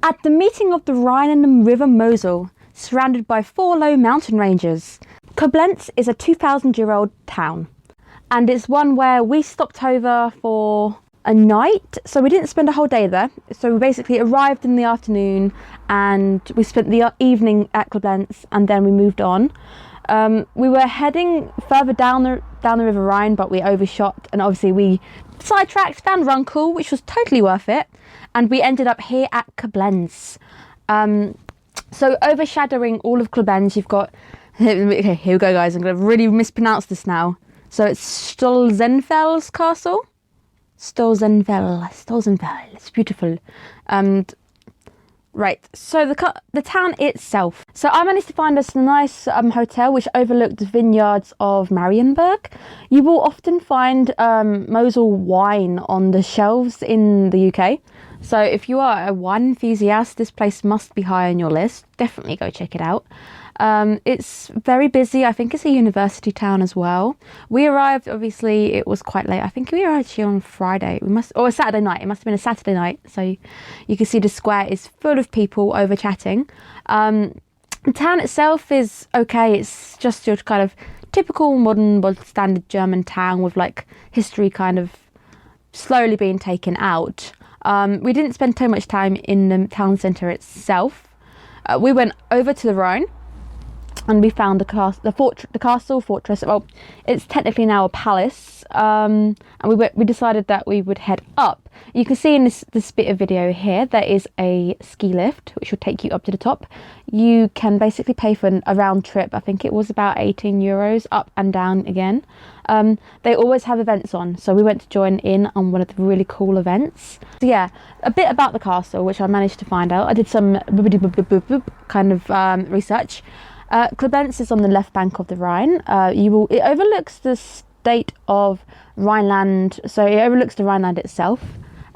At the meeting of the Rhine and the River Mosel, surrounded by 4 low mountain ranges. Koblenz is a 2,000-year-old town, and it's one where we stopped over for a night, so we didn't spend a whole day there. So we basically arrived in the afternoon and we spent the evening at Koblenz, and then we moved on. We were heading further down the River Rhine, but we overshot, and obviously we sidetracked, found Runkel, which was totally worth it, and we ended up here at Koblenz. So overshadowing all of Koblenz, you've got, okay, here we go guys, I'm going to really mispronounce this now. So it's Stolzenfels Castle. Stolzenfels, it's beautiful. Right, so the town itself. So I managed to find us a nice hotel which overlooked the vineyards of Marienburg. You will often find Mosel wine on the shelves in the UK. So if you are a wine enthusiast, this place must be high on your list. Definitely go check it out. It's very busy. I think it's a university town as well. We arrived, obviously, it was quite late. I think we arrived actually on Friday. Or a Saturday night. It must have been a Saturday night. So you can see the square is full of people over chatting. The town itself is okay. It's just your kind of typical modern standard German town with like history kind of slowly being taken out. We didn't spend too much time in the town centre itself. We went over to the Rhine and we found the castle fortress. Well, it's technically now a palace, and we decided that we would head up. You can see in this bit of video here, there is a ski lift which will take you up to the top. You can basically pay for a round trip. I think it was about 18 euros up and down again. They always have events on, so we went to join in on one of the really cool events. So yeah, a bit about the castle, which I managed to find out. I did some kind of research. Koblenz is on the left bank of the Rhine. It overlooks the state of Rhineland, so it overlooks the Rhineland itself.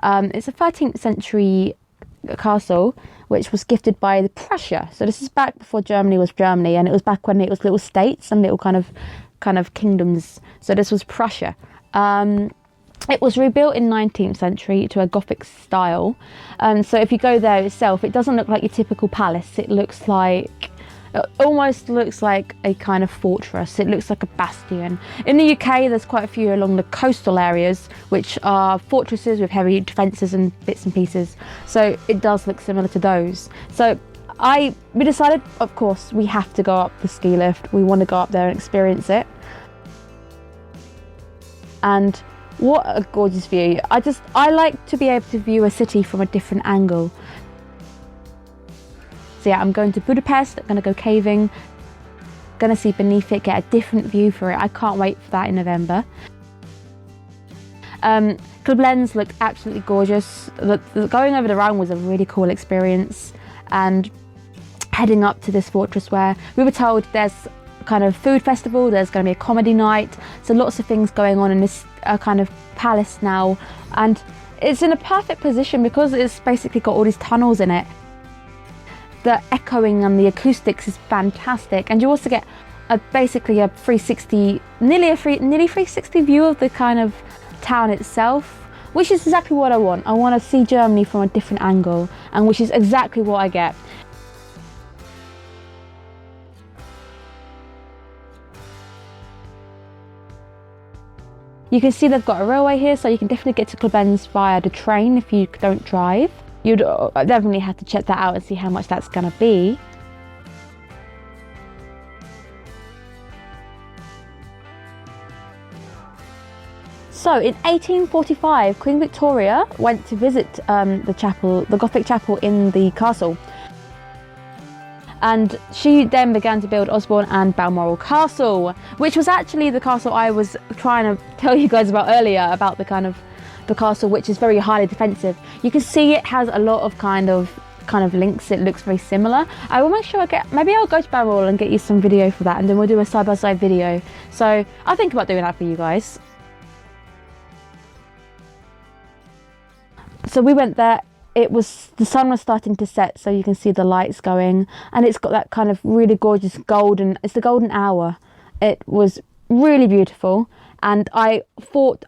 It's a 13th century castle which was gifted by Prussia. So this is back before Germany was Germany, and it was back when it was little states and little kind of kingdoms. So this was Prussia. It was rebuilt in 19th century to a Gothic style. So if you go there itself, it doesn't look like your typical palace. It almost looks like a kind of fortress. It looks like a bastion. In the UK, there's quite a few along the coastal areas, which are fortresses with heavy defences and bits and pieces. So it does look similar to those. So we decided, of course, we have to go up the ski lift. We want to go up there and experience it. And what a gorgeous view. I like to be able to view a city from a different angle. So yeah, I'm going to Budapest, I'm going to go caving, going to see beneath it, get a different view for it. I can't wait for that in November. Koblenz looked absolutely gorgeous. Going over the Rhine was a really cool experience, and heading up to this fortress where we were told there's kind of food festival, there's going to be a comedy night, so lots of things going on in this kind of palace now, and it's in a perfect position because it's basically got all these tunnels in it. The echoing and the acoustics is fantastic, and you also get basically a 360, nearly 360 view of the kind of town itself, which is exactly what I want. I want to see Germany from a different angle, and which is exactly what I get. You can see they've got a railway here, so you can definitely get to Koblenz via the train if you don't drive. You'd definitely have to check that out and see how much that's going to be. So in 1845, Queen Victoria went to visit the Gothic chapel in the castle. And she then began to build Osborne and Balmoral Castle, which was actually the castle I was trying to tell you guys about earlier, about the castle, which is very highly defensive. You can see it has a lot of kind of links. It looks very similar. I will make sure maybe I'll go to Balmoral and get you some video for that, and then we'll do a side-by-side video. So I'll think about doing that for you guys. So we went there. The sun was starting to set, so you can see the lights going, and it's got that kind of really gorgeous it's the golden hour. It was really beautiful, and I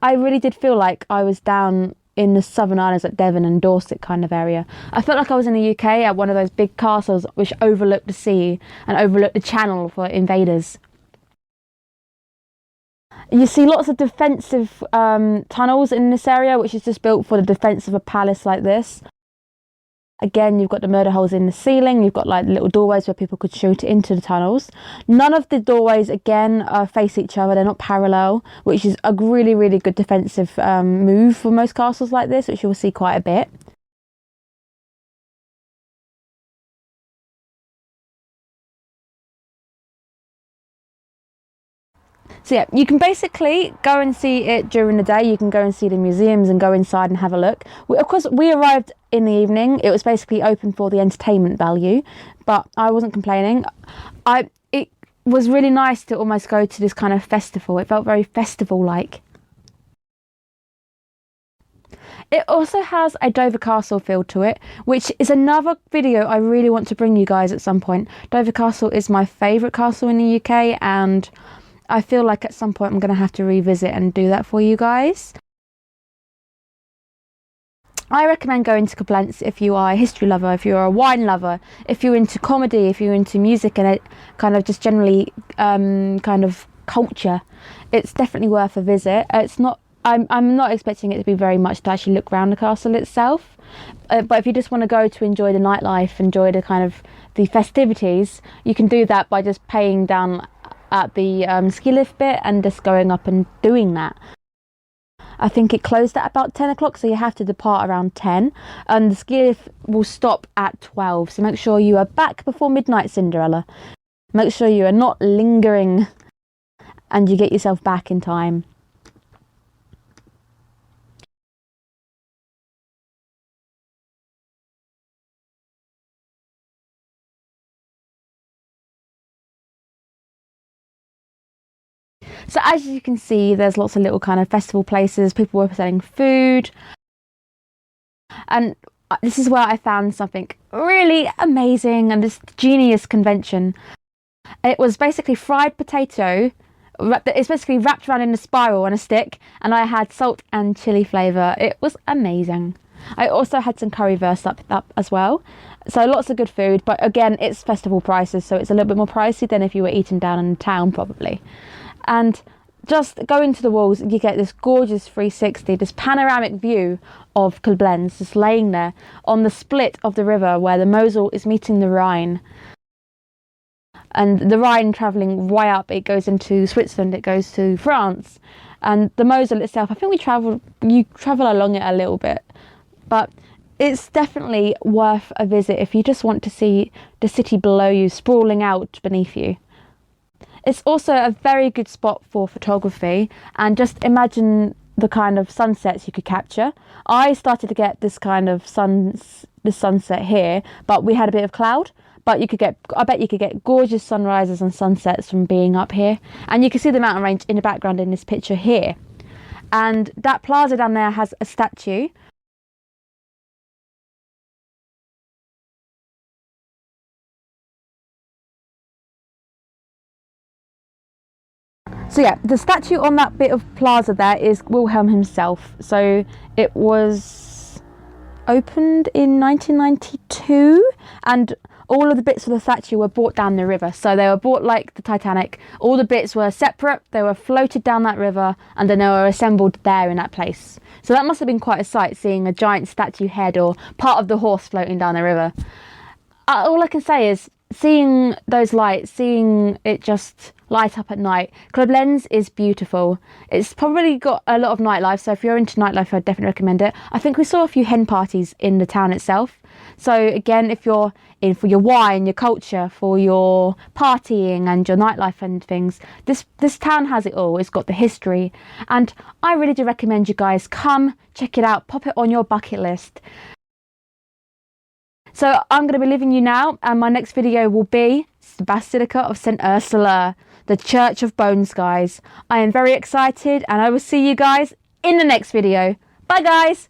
really did feel like I was down in the Southern Islands, like Devon and Dorset kind of area. I felt like I was in the UK at one of those big castles which overlooked the sea and overlooked the channel for invaders. You see lots of defensive tunnels in this area, which is just built for the defence of a palace like this. Again, you've got the murder holes in the ceiling. You've got like little doorways where people could shoot into the tunnels. None of the doorways, again, face each other. They're not parallel, which is a really, really good defensive move for most castles like this, which you'll see quite a bit. So yeah, you can basically go and see it during the day. You can go and see the museums and go inside and have a look. Of course, we arrived in the evening. It was basically open for the entertainment value, but I wasn't complaining. It was really nice to almost go to this kind of festival. It felt very festival-like. It also has a Dover Castle feel to it, which is another video I really want to bring you guys at some point. Dover Castle is my favourite castle in the UK, and I feel like at some point I'm going to have to revisit and do that for you guys. I recommend going to Koblenz if you are a history lover, if you're a wine lover, if you're into comedy, if you're into music and it kind of just generally kind of culture. It's definitely worth a visit. It's not. I'm not expecting it to be very much to actually look around the castle itself, but if you just want to go to enjoy the nightlife, enjoy the kind of the festivities, you can do that by just paying down at the ski lift bit and just going up and doing that. I think it closed at about 10 o'clock, so you have to depart around 10, and the ski lift will stop at 12, so make sure you are back before midnight, Cinderella. Make sure you are not lingering and you get yourself back in time. So as you can see, there's lots of little kind of festival places. People were selling food. And this is where I found something really amazing, and this genius convention. It was basically fried potato. It's basically wrapped around in a spiral on a stick, and I had salt and chili flavour. It was amazing. I also had some currywurst up as well. So lots of good food, but again, it's festival prices, so it's a little bit more pricey than if you were eating down in town probably. And just going to the walls, you get this gorgeous 360, this panoramic view of Koblenz, just laying there on the split of the river where the Mosel is meeting the Rhine. And the Rhine travelling way up, it goes into Switzerland, it goes to France. And the Mosel itself, I think you travel along it a little bit, but it's definitely worth a visit if you just want to see the city below you, sprawling out beneath you. It's also a very good spot for photography, and just imagine the kind of sunsets you could capture. I started to get this kind of sunset here, but we had a bit of cloud. But I bet you could get gorgeous sunrises and sunsets from being up here. And you can see the mountain range in the background in this picture here. And that plaza down there has a statue. So yeah, the statue on that bit of plaza there is Wilhelm himself. So it was opened in 1992, and all of the bits of the statue were brought down the river. So they were brought like the Titanic. All the bits were separate, they were floated down that river, and then they were assembled there in that place. So that must have been quite a sight, seeing a giant statue head or part of the horse floating down the river. All I can say is, seeing those lights, seeing it just light up at night. Koblenz is beautiful. It's probably got a lot of nightlife, so if you're into nightlife, I'd definitely recommend it. I think we saw a few hen parties in the town itself. So again, if you're in for your wine, your culture, for your partying and your nightlife and things, this town has it all. It's got the history, and I really do recommend you guys come check it out, pop it on your bucket list. So I'm going to be leaving you now, and my next video will be the Basilica of St. Ursula, the Church of Bones, guys. I am very excited, and I will see you guys in the next video. Bye, guys!